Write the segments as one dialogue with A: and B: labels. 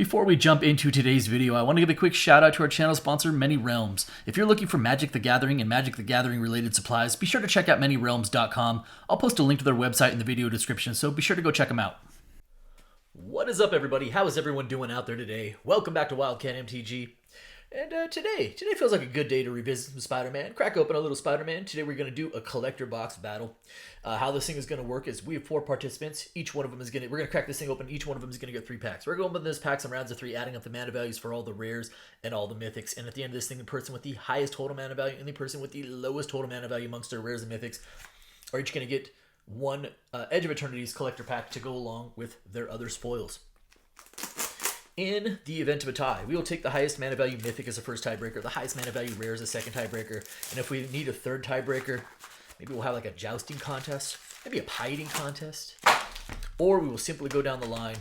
A: Before we jump into today's video, I want to give a quick shout out to our channel sponsor, Many Realms. If you're looking for Magic the Gathering and Magic the Gathering related supplies, be sure to check out ManyRealms.com. I'll post a link to their website in the video description, so be sure to go check them out. What is up, everybody? How is everyone doing out there today? Welcome back to Wildcat MTG. And today feels like a good day to revisit some Spider-Man, crack open a little Spider-Man. Today we're going to do a collector box battle. How this thing is going to work is we have 4 participants. Each one of them is we're going to crack this thing open. Each one of them is going to get 3 packs. We're going to open this pack some rounds of 3, adding up the mana values for all the rares and all the mythics. And at the end of this thing, the person with the highest total mana value and the person with the lowest total mana value amongst their rares and mythics are each going to get one Edge of Eternity's collector pack to go along with their other spoils. In the event of a tie, we will take the highest mana value mythic as a first tiebreaker, the highest mana value rare as a second tiebreaker, and if we need a third tiebreaker, maybe we'll have like a jousting contest, maybe a pie-eating contest, or we will simply go down the line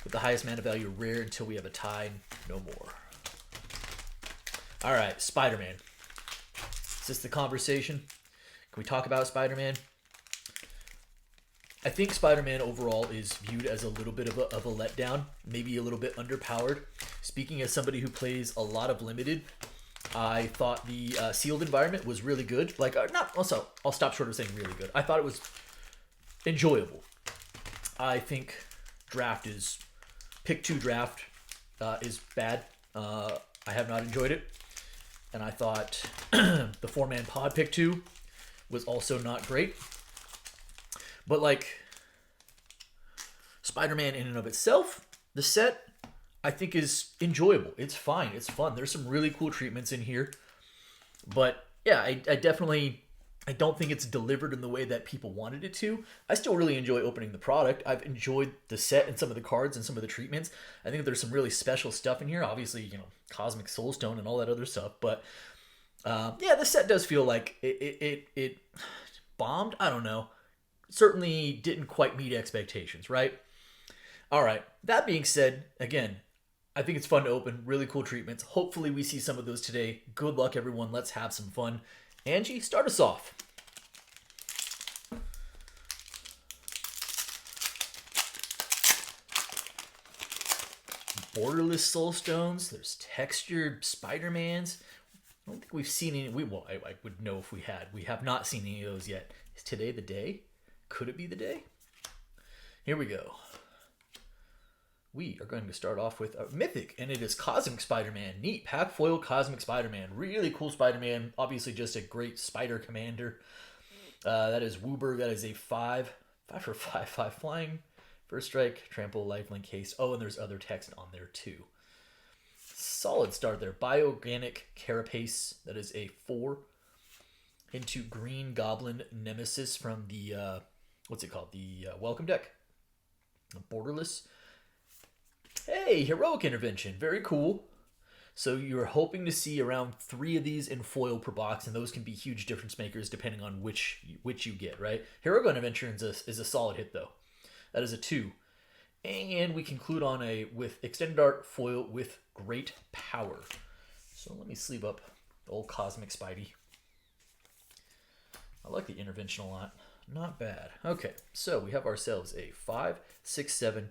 A: with the highest mana value rare until we have a tie, no more. All right, Spider-Man. Is this the conversation? Can we talk about Spider-Man? I think Spider-Man overall is viewed as a little bit of a letdown, maybe a little bit underpowered. Speaking as somebody who plays a lot of Limited, I thought the sealed environment was really good. Like, I'll stop short of saying really good. I thought it was enjoyable. I think pick 2 draft is bad. I have not enjoyed it. And I thought the 4-man pod pick 2 was also not great. But like Spider-Man in and of itself, the set I think is enjoyable. It's fine. It's fun. There's some really cool treatments in here. But yeah, I don't think it's delivered in the way that people wanted it to. I still really enjoy opening the product. I've enjoyed the set and some of the cards and some of the treatments. I think there's some really special stuff in here. Obviously, Cosmic Soulstone and all that other stuff. But yeah, the set does feel like it bombed. I don't know. Certainly didn't quite meet expectations, right? All right. That being said, again, I think it's fun to open. Really cool treatments. Hopefully we see some of those today. Good luck, everyone. Let's have some fun. Angie, start us off. Borderless Soulstones. There's textured Spider-Mans. I don't think we've seen any. Well, I would know if we had. We have not seen any of those yet. Is today the day? Could it be the day? Here we go. We are going to start off with a Mythic, and it is Cosmic Spider-Man. Neat. Pack Foil Cosmic Spider-Man. Really cool Spider-Man. Obviously just a great Spider Commander. That is Woober. That is a 5 for 5/5 flying. First strike, trample, lifelink, haste. Oh, and there's other text on there too. Solid start there. Bioorganic Carapace. That is a 4. Into Green Goblin Nemesis from the, what's it called? The Welcome deck. Borderless. Hey, Heroic Intervention. Very cool. So you're hoping to see around 3 of these in foil per box, and those can be huge difference makers depending on which you get, right? Heroic Intervention is a solid hit, though. That is a 2. And we conclude on with Extended Art foil with Great Power. So let me sleeve up the old Cosmic Spidey. I like the intervention a lot. Not bad. Okay, so we have ourselves a 5, 6, 7,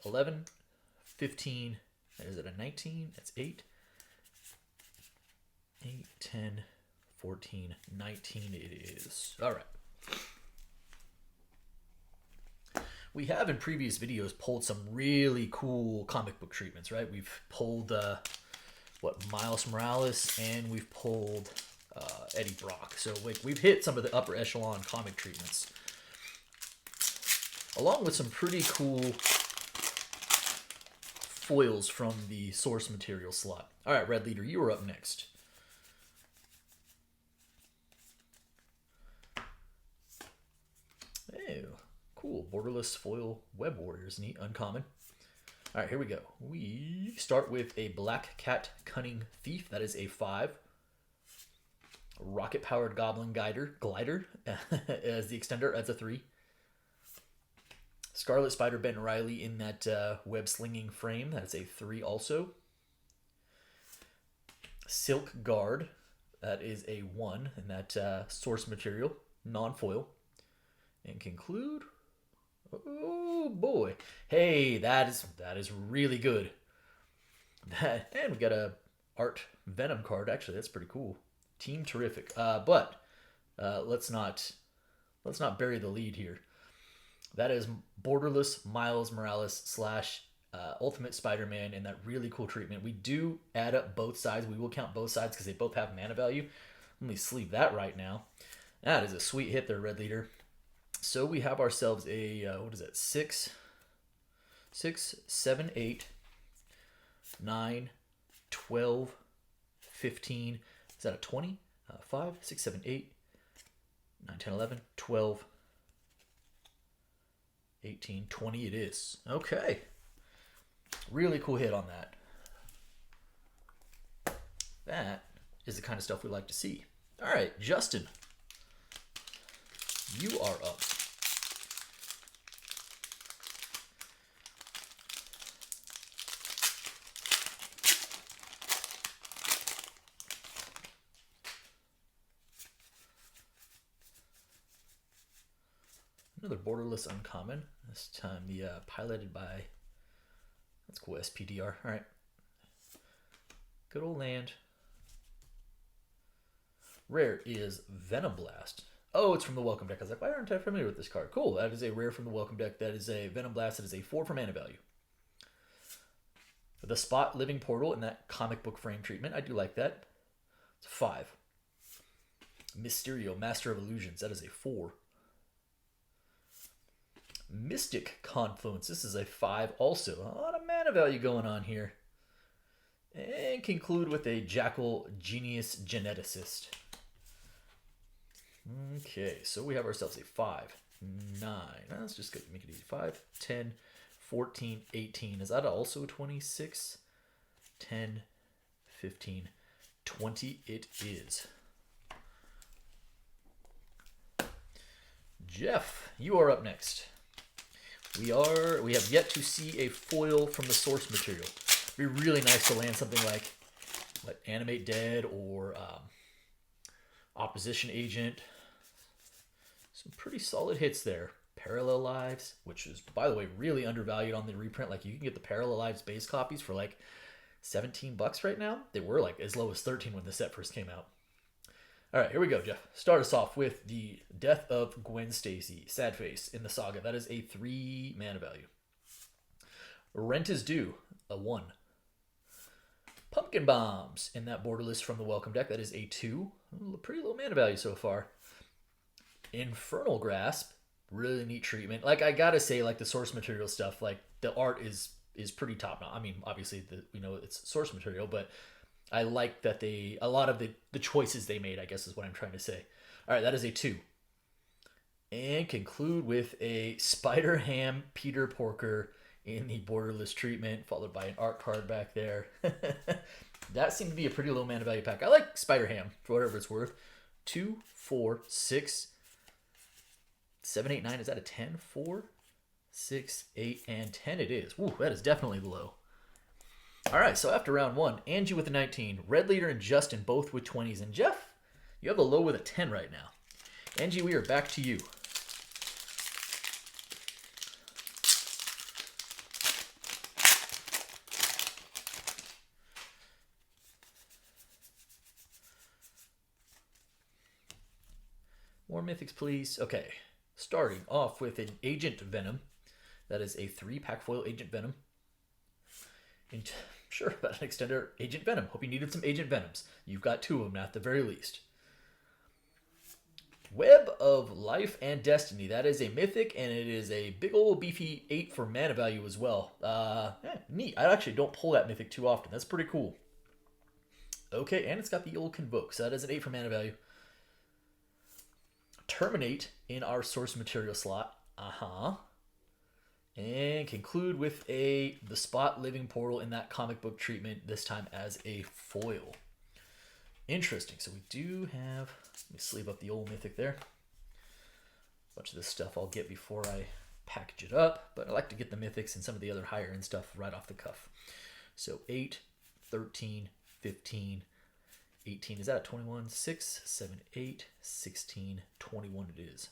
A: 11, 15. Is it a 19? That's 8. 8, 10, 14, 19 it is. All right. We have in previous videos pulled some really cool comic book treatments, right? We've pulled, Miles Morales, and we've pulled Eddie Brock. So like we've hit some of the upper echelon comic treatments, along with some pretty cool foils from the source material slot. All right, Red Leader, you are up next. Hey, cool. Borderless foil Web Warriors. Neat. Uncommon. All right, here we go. We start with a Black Cat Cunning Thief. That is a 5. Rocket Powered Goblin Glider as the extender. That's a 3. Scarlet Spider Ben Riley in that web slinging frame. That's a 3 also. Silk Guard. That is a 1 in that source material. Non-foil. And conclude Oh boy. Hey, that is really good. And we got a art Venom card. Actually, that's pretty cool. Team terrific. But let's not bury the lead here. That is borderless Miles Morales slash Ultimate Spider-Man in that really cool treatment. We do add up both sides. We will count both sides because they both have mana value. Let me sleeve that right now. That is a sweet hit there, Red Leader. So we have ourselves a what is that? 9, 12, 15. Is that a 20? 5, 6, 7, 8, 9, 10, 11, 12, 18, 20 it is. Okay. Really cool hit on that. That is the kind of stuff we like to see. All right, Justin, you are up. Another borderless uncommon. This time the piloted by, that's cool, SPDR. All right. Good old land. Rare is Venom Blast. Oh, it's from the Welcome deck. I was like, why aren't I familiar with this card? Cool. That is a rare from the Welcome deck. That is a Venom Blast. That is a 4 for mana value. The Spot Living Portal in that comic book frame treatment. I do like that. It's a 5. Mysterio, Master of Illusions. That is a 4. Mystic Confluence. This is a 5 also. A lot of mana value going on here. And conclude with a Jackal Genius Geneticist. Okay, so we have ourselves a 5, 9. Let's just make it easy. 5, 10, 14, 18. Is that also 26? 10, 15, 20 it is. Jeff, you are up next. We have yet to see a foil from the source material. It'd be really nice to land something like Animate Dead or Opposition Agent. Some pretty solid hits there. Parallel Lives, which is, by the way, really undervalued on the reprint. Like, you can get the Parallel Lives base copies for like $17 right now. They were like as low as 13 when the set first came out. All right, here we go, Jeff. Start us off with the Death of Gwen Stacy, Sad Face in the Saga. That is a 3 mana value. Rent is Due, a 1. Pumpkin Bombs in that borderless from the Welcome deck. That is a 2. Pretty low mana value so far. Infernal Grasp, really neat treatment. Like, I gotta say, like, the source material stuff, like, the art is pretty top notch. I mean, obviously, we know it's source material, but I like that a lot of the choices they made, I guess is what I'm trying to say. All right, that is a 2. And conclude with a Spider-Ham Peter Porker in the borderless treatment, followed by an art card back there. That seemed to be a pretty low mana value pack. I like Spider-Ham for whatever it's worth. 2, 4, 6, 7, 8, 9. Is that a 10? 4, 6, 8, and 10 it is. Ooh, that is definitely low. All right, so after round 1, Angie with a 19, Red Leader and Justin both with 20s, and Jeff, you have a low with a 10 right now. Angie, we are back to you. More mythics, please. Okay, starting off with an Agent Venom. That is a 3-pack foil Agent Venom. And sure, about an extender Agent Venom. Hope you needed some Agent Venoms. You've got 2 of them at the very least. Web of Life and Destiny. That is a mythic, and it is a big old beefy 8 for mana value as well. Neat. I actually don't pull that mythic too often. That's pretty cool. Okay, and it's got the old Convoke, so that is an 8 for mana value. Terminate in our source material slot. And conclude with the Spot Living Portal in that comic book treatment, this time as a foil. Interesting. So we do have, let me sleeve up the old mythic there. A bunch of this stuff I'll get before I package it up, but I like to get the mythics and some of the other higher end stuff right off the cuff. So 8, 13, 15, 18. Is that a 21? 6, 7, 8, 16, 21 it is.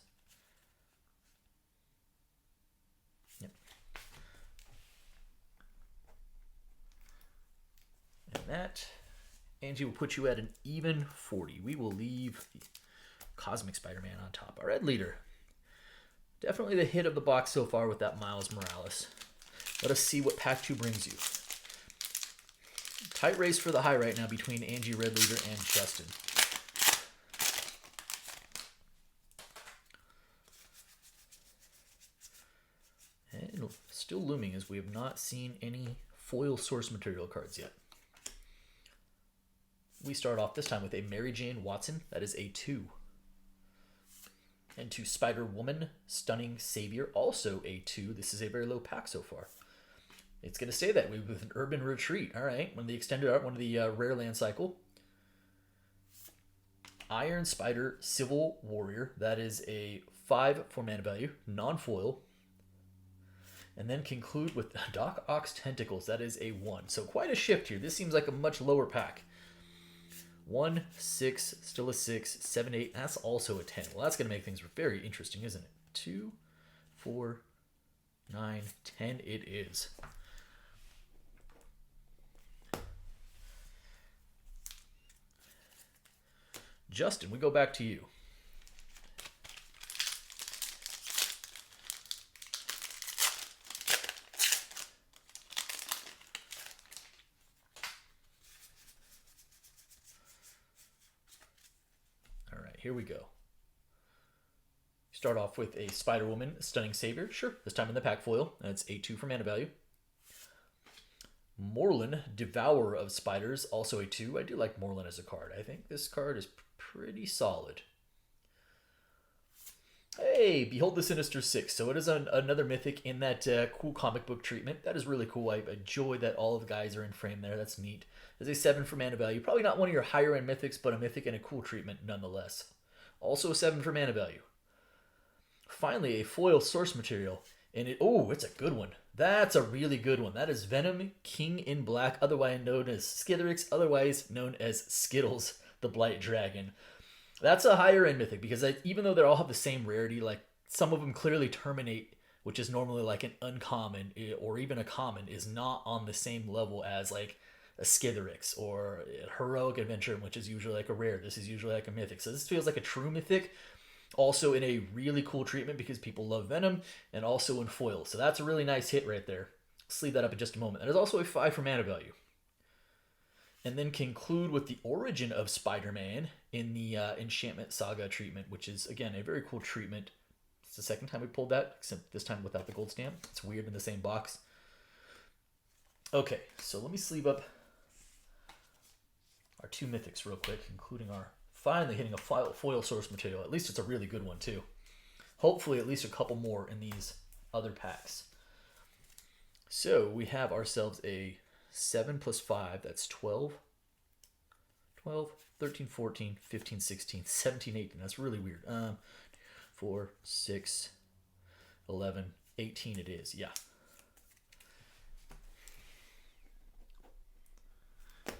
A: And that, Angie, will put you at an even 40. We will leave the Cosmic Spider-Man on top. Our red leader. Definitely the hit of the box so far with that Miles Morales. Let us see what pack 2 brings you. Tight race for the high right now between Angie, red leader, and Justin. And still looming as we have not seen any foil source material cards yet. We start off this time with a Mary Jane Watson. That is a 2. And to Spider-Woman, Stunning Savior, also a 2. This is a very low pack so far. It's going to stay that way with an Urban Retreat. All right, one of the extended art, one of the rare land cycle. Iron Spider, Civil Warrior. That is a 5 for mana value, non-foil. And then conclude with Doc Ock's Tentacles. That is a 1. So quite a shift here. This seems like a much lower pack. 1, 6, still a 6, 7, 8. That's also a 10. Well, that's going to make things very interesting, isn't it? 2, 4, 9, 10 it is. Justin, we go back to you. All right, here we go. Start off with a Spider-Woman, Stunning Savior. Sure, this time in the pack foil. That's a 2 for mana value. Morlun, Devourer of Spiders, also a 2. I do like Morlun as a card. I think this card is pretty solid. Hey, Behold the Sinister Six. So it is another mythic in that cool comic book treatment. That is really cool. I enjoy that all of the guys are in frame there. That's neat. There's a 7 for mana value. Probably not one of your higher end mythics, but a mythic and a cool treatment nonetheless. Also a 7 for mana value. Finally, a foil source material. And it's a good one. That's a really good one. That is Venom, King in Black, otherwise known as Skitherix, otherwise known as Skittles, the Blight Dragon. That's a higher end mythic because even though they all have the same rarity, like some of them clearly terminate, which is normally like an uncommon or even a common, is not on the same level as like a Skitherix or a Heroic Adventure, which is usually like a rare. This is usually like a mythic. So this feels like a true mythic. Also in a really cool treatment because people love Venom, and also in foil. So that's a really nice hit right there. Sleeve that up in just a moment. That is also a 5 for mana value. And then conclude with the origin of Spider-Man in the Enchantment Saga treatment, which is, again, a very cool treatment. It's the second time we pulled that, except this time without the gold stamp. It's weird in the same box. Okay, so let me sleeve up our 2 mythics real quick, including our finally hitting a foil source material. At least it's a really good one, too. Hopefully at least a couple more in these other packs. So we have ourselves a 7 plus 5, that's 12. 12, 13, 14, 15, 16, 17, 18. That's really weird. 4, 6, 11, 18 it is. Yeah.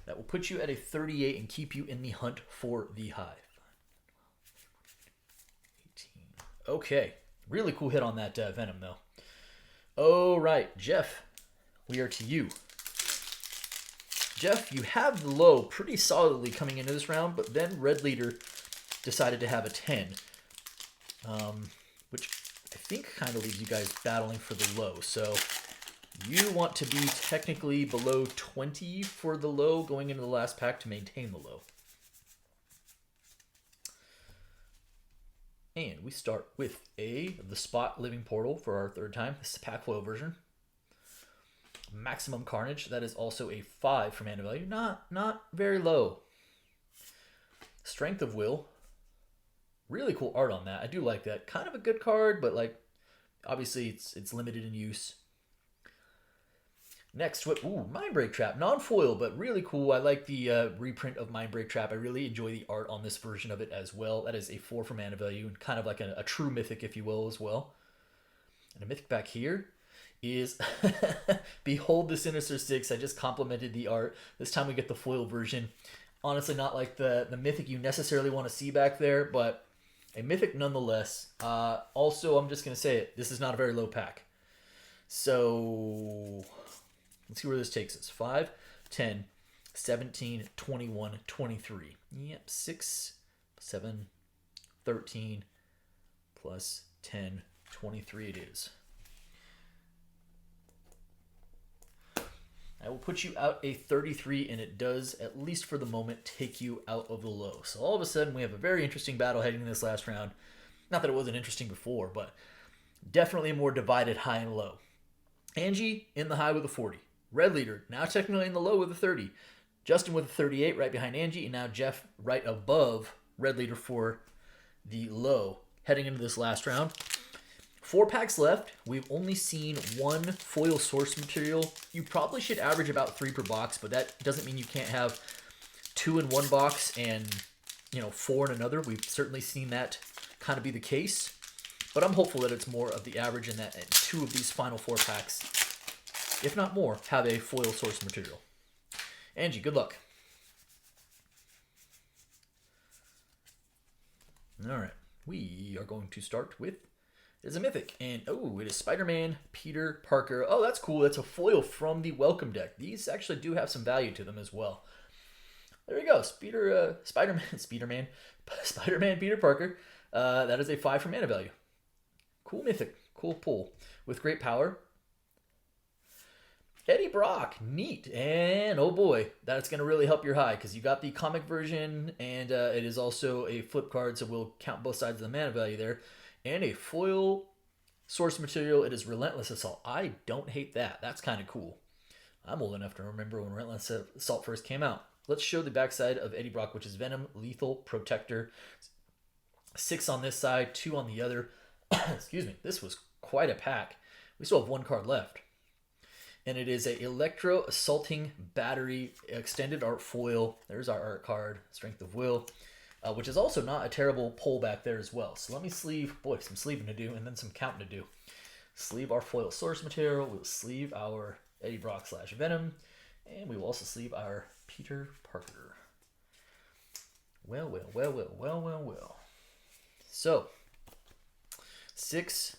A: That will put you at a 38 and keep you in the hunt for the high. 18. Okay. Really cool hit on that Venom, though. All right, Jeff, we are to you. Jeff, you have the low pretty solidly coming into this round, but then Red Leader decided to have a 10, which I think kind of leaves you guys battling for the low. So you want to be technically below 20 for the low going into the last pack to maintain the low. And we start with the Spot Living Portal for our third time. This is the pack foil version. Maximum Carnage. That is also a 5 for mana value. Not very low. Strength of Will. Really cool art on that. I do like that. Kind of a good card, but like obviously it's limited in use. Next, Mindbreak Trap. Non-foil, but really cool. I like the reprint of Mindbreak Trap. I really enjoy the art on this version of it as well. That is a 4 for mana value, and kind of like a true mythic, if you will, as well. And a mythic back here is Behold the Sinister Six. I just complimented the art. This time we get the foil version. Honestly, not like the mythic you necessarily want to see back there, but a mythic nonetheless. Also, I'm just going to say it. This is not a very low pack. So let's see where this takes us. 5, 10, 17, 21, 23. Yep, 6, 7, 13, plus 10, 23 it is. I will put you out a 33, and it does, at least for the moment, take you out of the low. So all of a sudden, we have a very interesting battle heading in this last round. Not that it wasn't interesting before, but definitely a more divided high and low. Angie in the high with a 40. Red leader, now technically in the low with a 30. Justin with a 38 right behind Angie, and now Jeff right above red leader for the low. Heading into this last round. 4 packs left. We've only seen 1 foil source material. You probably should average about 3 per box, but that doesn't mean you can't have 2 in one box and 4 in another. We've certainly seen that kind of be the case, but I'm hopeful that it's more of the average and that 2 of these final 4 packs, if not more, have a foil source material. Angie, good luck. All right, we are going to start with, it's a mythic, and it is Spider-Man Peter Parker. Oh, that's cool. That's a foil from the welcome deck. These actually do have some value to them as well. There he goes, Spider-Man Peter Parker. That is a 5 for mana value. Cool mythic, cool pull with great power. Eddie Brock, neat, and oh boy, that's going to really help your high because you got the comic version, and it is also a flip card, so we'll count both sides of the mana value there. And a foil source material, it is Relentless Assault. I don't hate that. That's kind of cool. I'm old enough to remember when Relentless Assault first came out. Let's show the backside of Eddie Brock, which is Venom, Lethal, Protector. 6 on this side, 2 on the other. Excuse me. This was quite a pack. We still have 1 card left. And it is a Electro Assaulting Battery Extended Art Foil. There's our art card, Strength of Will, which is also not a terrible pull back there as well. So let me sleeve, some sleeving to do and then some counting to do. Sleeve our foil source material. We'll sleeve our Eddie Brock / Venom. And we will also sleeve our Peter Parker. Well. So, 6,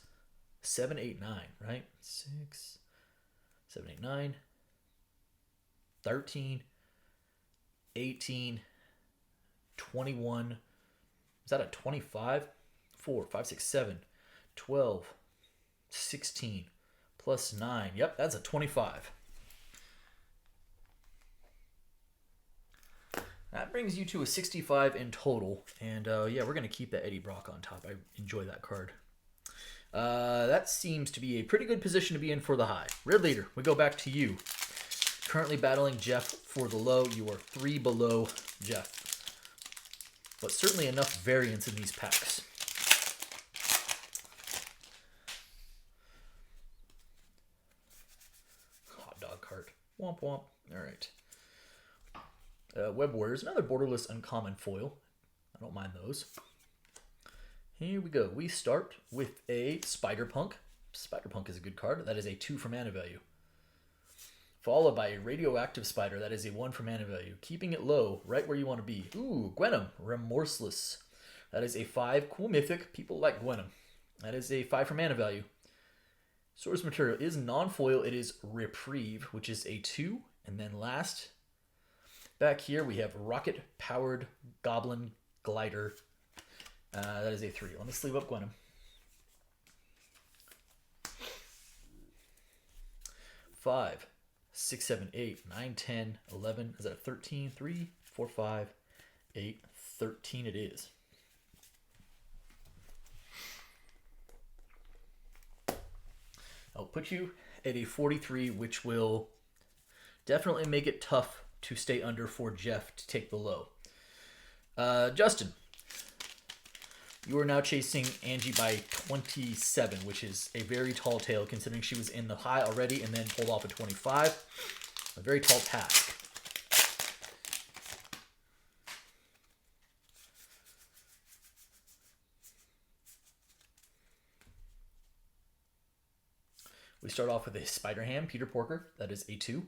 A: 7, 8, 9, right? 6, 7, 8, 9, 13, 18, 21. Is that a 25? 4, 5, 6, 7, 12, 16, plus 9. Yep, that's a 25. That brings you to a 65 in total. And yeah, we're going to keep that Eddie Brock on top. I enjoy that card. That seems to be a pretty good position to be in for the high. Red leader, we go back to you. Currently battling Jeff for the low. You are 3 below Jeff. But certainly enough variance in these packs. Hot dog cart. Womp womp. All right. Web Warriors, another borderless uncommon foil. I don't mind those. Here we go. We start with a Spider-Punk. Spider-Punk is a good card. That is a 2 for mana value. Followed by a Radioactive Spider. That is a 1 for mana value. Keeping it low, right where you want to be. Ooh, Gwenom, Remorseless. That is a 5. Cool mythic. People like Gwenom. That is a 5 for mana value. Source material is non-foil. It is Reprieve, which is a 2. And then last, back here, we have Rocket-Powered Goblin Glider. That is a 3. Let me sleeve up Gwenom. 5, 6, 7, 8, 9, 10, 11. Is that a 13? 3, 4, 5, 8, 13 it is. I'll put you at a 43, which will definitely make it tough to stay under for Jeff to take the low. Justin, you are now chasing Angie by 27, which is a very tall tale considering she was in the high already and then pulled off a 25. A very tall task. We start off with a Spider-Ham, Peter Parker. That is a 2.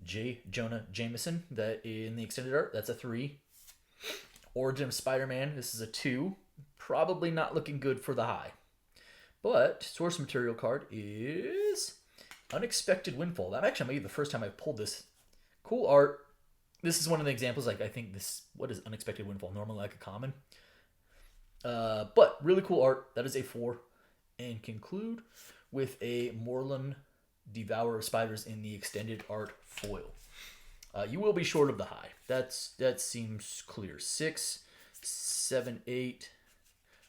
A: J. Jonah Jameson, that in the extended art, that's a 3. Origin of Spider-Man, this is a 2. Probably not looking good for the high. But source material card is Unexpected Windfall. That actually may be the first time I've pulled this Cool art. This is one of the examples. Like I think this, what is unexpected windfall? Normally like a common. But really cool art. That is a 4. And conclude with a Moreland Devourer of Spiders in the extended art foil. You will be short of the high. That seems clear. 6, 7, 8,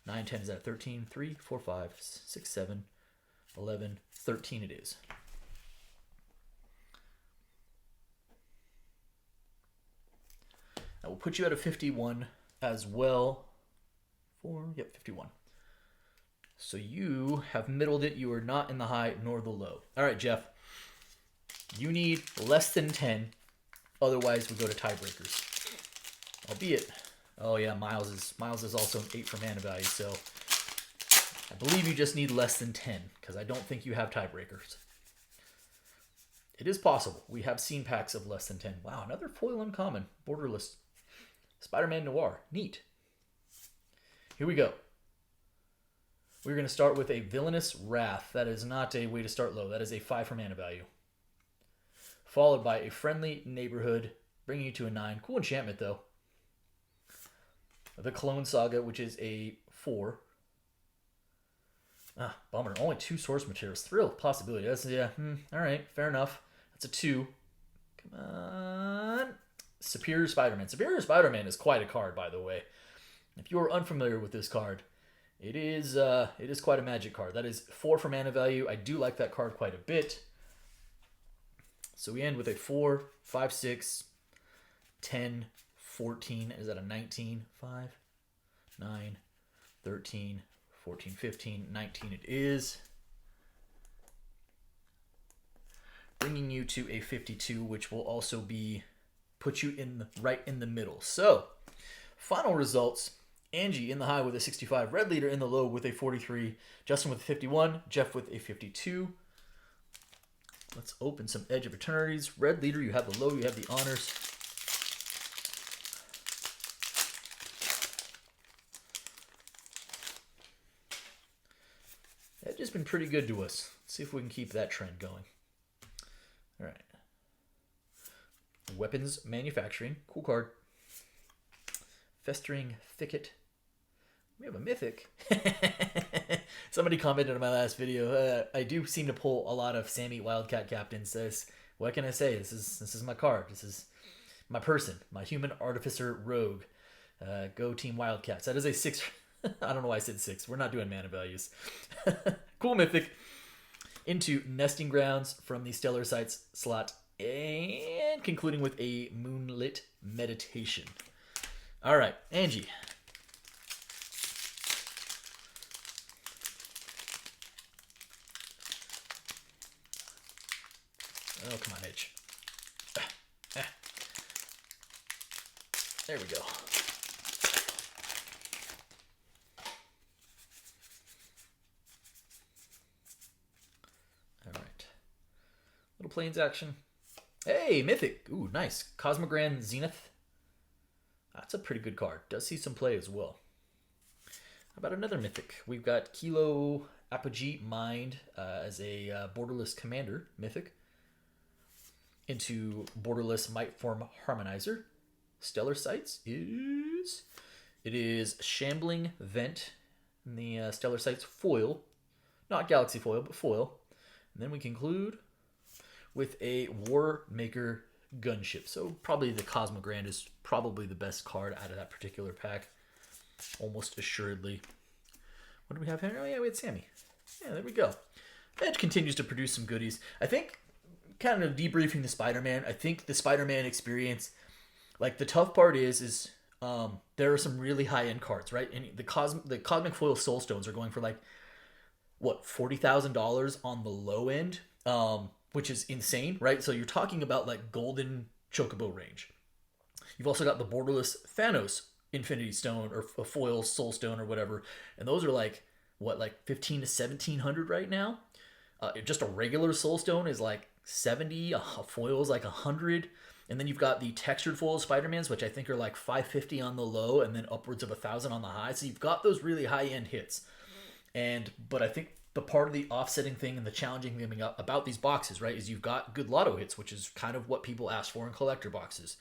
A: 9, 10. Is that 13? 3, 4, 5, 6, 7, 11, 13 it is. That will put you at a 51 as well. 51. So you have middled it. You are not in the high nor the low. All right, Jeff. You need less than 10. Otherwise, we go to tiebreakers. Albeit, oh yeah, Miles is also an 8 for mana value. So I believe you just need less than 10 because I don't think you have tiebreakers. It is possible. We have seen packs of less than 10. Wow, another foil uncommon. Borderless. Spider-Man Noir. Neat. Here we go. We're going to start with a Villainous Wrath. That is not a way to start low. That is a 5 for mana value. Followed by a Friendly Neighborhood, bringing you to a 9. Cool enchantment, though. The Clone Saga, which is a 4. Ah, bummer. Only 2 source materials. Thrill possibility. That's, yeah, all right, fair enough. That's a 2. Come on. Superior Spider-Man. Superior Spider-Man is quite a card, by the way. If you are unfamiliar with this card, it is quite a magic card. That is 4 for mana value. I do like that card quite a bit. So we end with a 4, 5, 6, 10, 14. Is that a 19? 5, 9, 13, 14, 15, 19 it is. Bringing you to a 52, which will also be put you right in the middle. So, final results. Angie in the high with a 65. Red Leader in the low with a 43. Justin with a 51. Jeff with a 52. Let's open some Edge of Eternities. Red Leader, you have the low, you have the honors. Edge has been pretty good to us. Let's see if we can keep that trend going. All right. Weapons Manufacturing. Cool card. Festering Thicket. We have a mythic. Somebody commented on my last video. I do seem to pull a lot of Sammy Wildcat captains. Says, what can I say? This is my card. This is my person. My human artificer rogue. Go Team Wildcats. That is a 6. I don't know why I said 6. We're not doing mana values. Cool mythic. Into Nesting Grounds from the Stellar Sights slot. And concluding with a Moonlit Meditation. All right, Angie. Oh, come on, Edge. There we go. All right. Little Plains action. Hey, Mythic. Ooh, nice. Cosmogrand Zenith. That's a pretty good card. Does see some play as well. How about another Mythic? We've got Kilo Apogee Mind as a borderless commander Mythic. Into borderless Might Form Harmonizer. Stellar Sights is... It is Shambling Vent in the Stellar Sights foil. Not Galaxy foil, but foil. And then we conclude with a War Maker Gunship. So probably the Cosmogrand is probably the best card out of that particular pack. Almost assuredly. What do we have here? Oh yeah, we had Sammy. Yeah, there we go. Edge continues to produce some goodies. I think, kind of debriefing the Spider-Man, I think the Spider-Man experience, like the tough part is there are some really high-end cards, right? And the Cosmic Foil Soul Stones are going for like, what, $40,000 on the low end? Which is insane, right? So you're talking about like golden Chocobo range. You've also got the borderless Thanos Infinity Stone or a foil Soul Stone or whatever, and those are like what, like 15 to 1700 right now. Just a regular Soul Stone is like 70. A foil is like 100, and then you've got the textured foil Spider-Mans, which I think are like 550 on the low, and then upwards of 1,000 on the high. So you've got those really high end hits, but I think the part of the offsetting thing and the challenging thing about these boxes, right, is you've got good lotto hits, which is kind of what people ask for in collector boxes.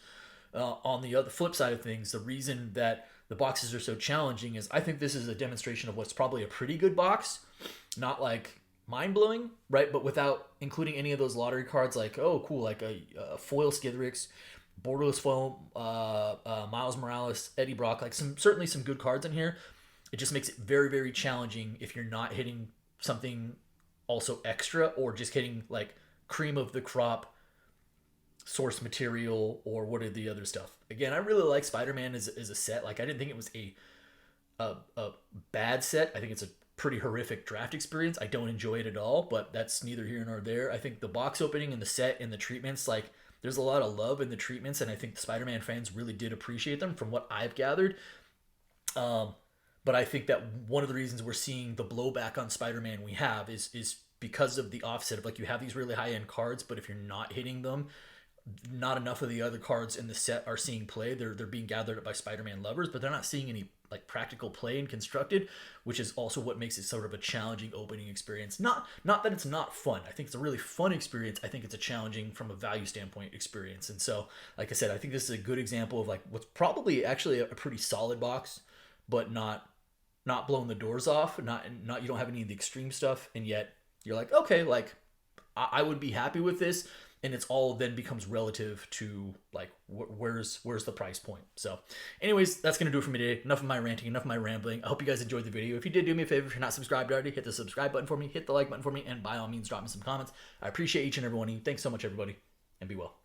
A: On the other flip side of things, the reason that the boxes are so challenging is I think this is a demonstration of what's probably a pretty good box, not like mind blowing, right? But without including any of those lottery cards, like oh cool, like a foil Skithrix, borderless foil, Miles Morales, Eddie Brock, like certainly some good cards in here. It just makes it very very challenging if you're not hitting something also extra or just hitting like cream of the crop source material or what are the other stuff. Again, I really like Spider-Man as a set. Like I didn't think it was a bad set. I think it's a pretty horrific draft experience. I don't enjoy it at all, but that's neither here nor there. I think the box opening and the set and the treatments, like there's a lot of love in the treatments, and I think the Spider-Man fans really did appreciate them from what I've gathered. But I think that one of the reasons we're seeing the blowback on Spider-Man we have is because of the offset of like you have these really high end cards, but if you're not hitting them, not enough of the other cards in the set are seeing play. They're being gathered up by Spider-Man lovers, but they're not seeing any like practical play and constructed, which is also what makes it sort of a challenging opening experience. Not that it's not fun. I think it's a really fun experience. I think it's a challenging from a value standpoint experience. And so, like I said, I think this is a good example of like what's probably actually a pretty solid box, but not blowing the doors off. Not you don't have any of the extreme stuff, and yet you're like, okay, like I would be happy with this. And it's all then becomes relative to like where's the price point. So anyways, that's gonna do it for me today. Enough of my ranting, enough of my rambling. I hope you guys enjoyed the video. If you did, do me a favor, if you're not subscribed already, hit the subscribe button for me, hit the like button for me, and by all means drop me some comments. I appreciate each and every one of you. Thanks so much everybody, and be well.